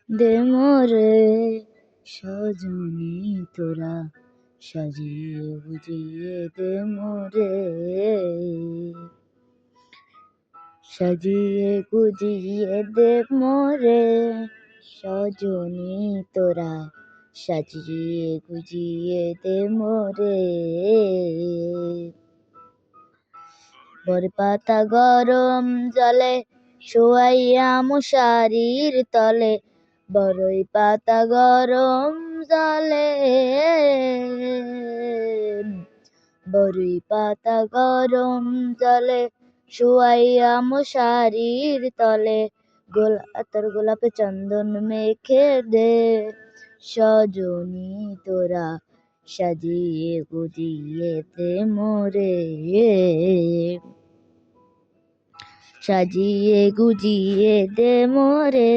দে মোরে সজনী তোরা, সাজিয়ে গুজিয়ে দে মোরে, সাজিয়ে গুজিয়ে দে মোরে সজনী তোরা, সাজিয়ে গুজিয়ে দে মোরে। বরপাতা গরম জলে শোয়াইয়া মশারির তলে, বরই পাতা গরম জলে, বরই পাতা গরম জলে শোয়াইয়া মশারির তলে, তোর গোলাপে চন্দন মেখে দে সজনী তোরা, সাজিয়ে গুজিয়ে দে মোরে, সাজিয়ে গুজিয়ে দে মোরে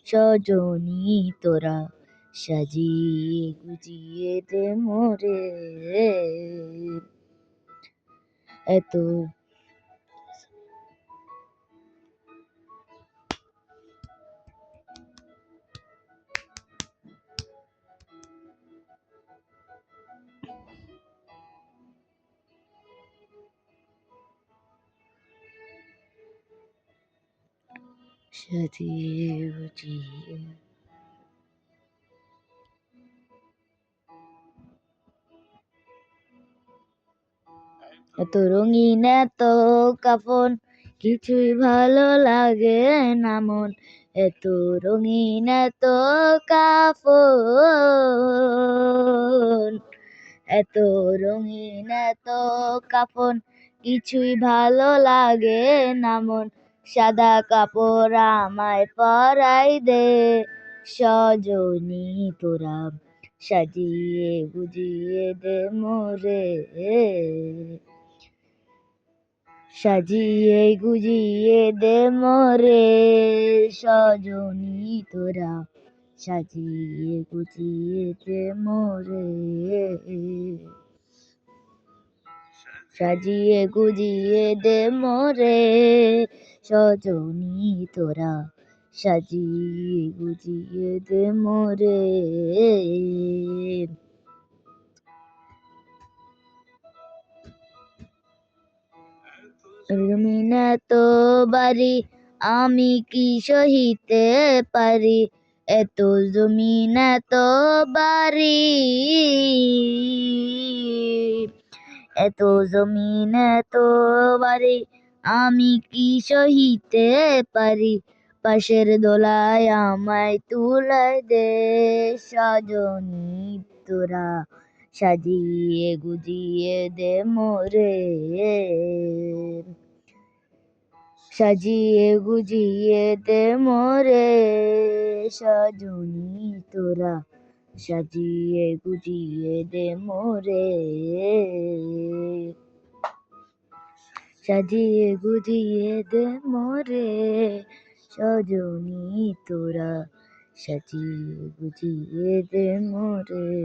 সজনী তোরা, সাজিয়ে গুজিয়ে দে মোরে। এত সাজিয়ে গুজিয়ে এত রঙিন এত কাফন কিছুই ভালো লাগে না মন, এত রঙিন এত কাফন, এত রঙিন এত কাফন কিছুই ভালো লাগে না মন, সাদা কাপড় আমায় পরাই দে সজনী তোরা, সাজিয়ে গুজিয়ে দে মোরে, সাজিয়ে গুজিয়ে দে মোরে সজনী তোরা, সাজিয়ে গুজিয়ে দে মোরে, সাজিয়ে গুজিয়ে দে মোরে সজনী তোরা, সাজিয়ে গুজিয়ে দে মোরে। জমিন এত বাড়ি আমি কি সহিতে পারি, এত জমিন এত বাড়ি, এত জমিন এত বাড়ি আমি কি সহিতে পারি, পাশের দোলায় আমায় তুলায় দে সজনী তোরা, সাজিয়ে গুজিয়ে দে মোরে, সাজিয়ে গুজিয়ে দে মোরে সজনী তোরা, সাজিয়ে গুজিয়ে দে মোরে, সাজিয়ে গুজিয়ে দে মোরে সজনী তোরা, সাজিয়ে গুজিয়ে দে মোরে।